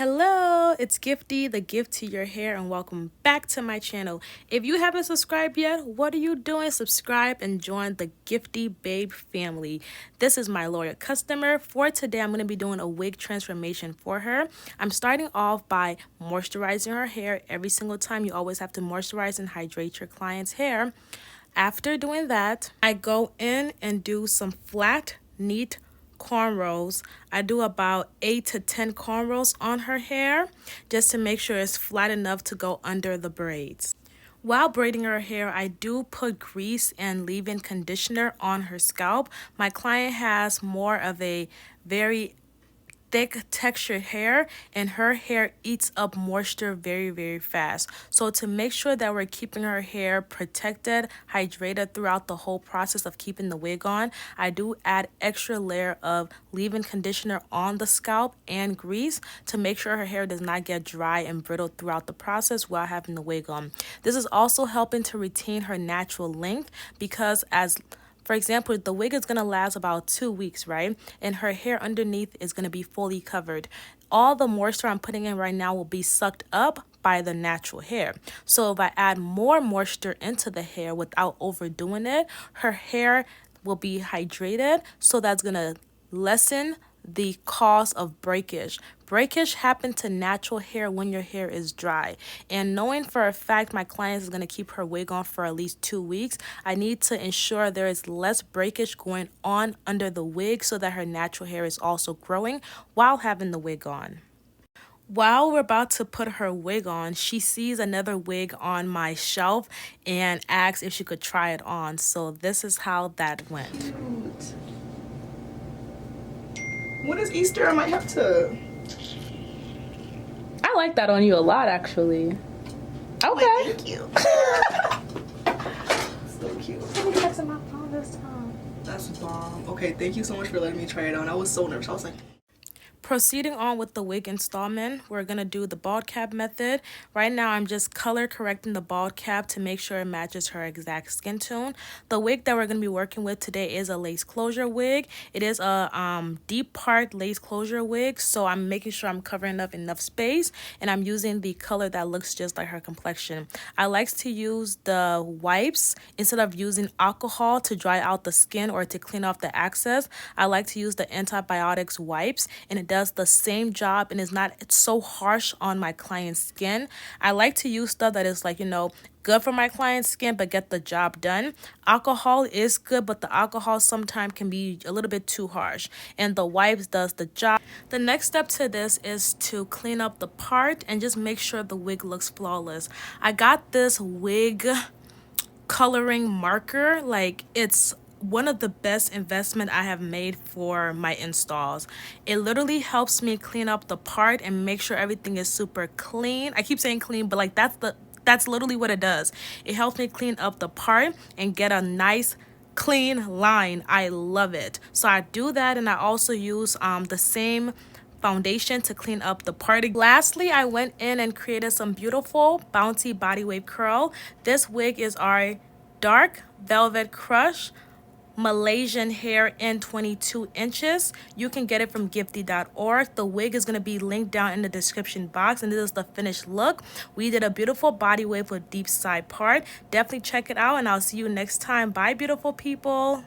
Hello, it's Gifty, the gift to your hair, and welcome back to my channel. If you haven't subscribed yet, what are you doing? Subscribe and join the Gifty Babe family. This is my loyal customer. For today, I'm going to be doing a wig transformation for her. I'm starting off by moisturizing her hair. Every single time, you always have to moisturize and hydrate your client's hair. After doing that, I go in and do some flat, neat cornrows. I do about 8 to 10 cornrows on her hair just to make sure it's flat enough to go under the braids. While braiding her hair, I do put grease and leave-in conditioner on her scalp. My client has more of a very thick textured hair, and her hair eats up moisture very fast. So to make sure that we're keeping her hair protected, hydrated throughout the whole process of keeping the wig on, I do add extra layer of leave-in conditioner on the scalp and grease to make sure her hair does not get dry and brittle throughout the process while having the wig on. This is also helping to retain her natural length because, as for example, the wig is going to last about 2 weeks, right? And her hair underneath is going to be fully covered. All the moisture I'm putting in right now will be sucked up by the natural hair. So if I add more moisture into the hair without overdoing it, her hair will be hydrated. So that's going to lessen the cause of breakage. Breakage happens to natural hair when your hair is dry. And knowing for a fact my client is going to keep her wig on for at least 2 weeks, I need to ensure there is less breakage going on under the wig so that her natural hair is also growing while having the wig on. While we're about to put her wig on, she sees another wig on my shelf and asks if she could try it on. So this is how that went. Cute. When is Easter? I might have to. I like that on you a lot, actually. Okay. Thank you. So cute. Let me text my phone this time. That's bomb. Okay, thank you so much for letting me try it on. I was so nervous. I was like, Proceeding on with the wig installment, we're going to do the bald cap method. Right now, I'm just color correcting the bald cap to make sure it matches her exact skin tone. The wig that we're going to be working with today is a lace closure wig. It is a deep part lace closure wig, so I'm making sure I'm covering up enough space, and I'm using the color that looks just like her complexion. I like to use the wipes instead of using alcohol to dry out the skin or to clean off the excess. I like to use the antibiotics wipes, and it does the same job and is not so harsh on my client's skin. I like to use stuff that is good for my client's skin but get the job done. Alcohol is good, but the alcohol sometimes can be a little bit too harsh, and the wipes does the job. The next step to this is to clean up the part and just make sure the wig looks flawless. I got this wig coloring marker. It's one of the best investment I have made for my installs. It literally helps me clean up the part and make sure everything is super clean. I keep saying clean, but that's literally what it does. It helps me clean up the part and get a nice clean line. I love it. So I do that, and I also use the same foundation to clean up the part. Lastly, I went in and created some beautiful bouncy body wave curl. This wig is our dark velvet crush Malaysian hair in 22 inches. You can get it from gifty.org. The wig is going to be linked down in the description box, and this is the finished look. We did a beautiful body wave with deep side part. Definitely check it out, and I'll see you next time. Bye, beautiful people.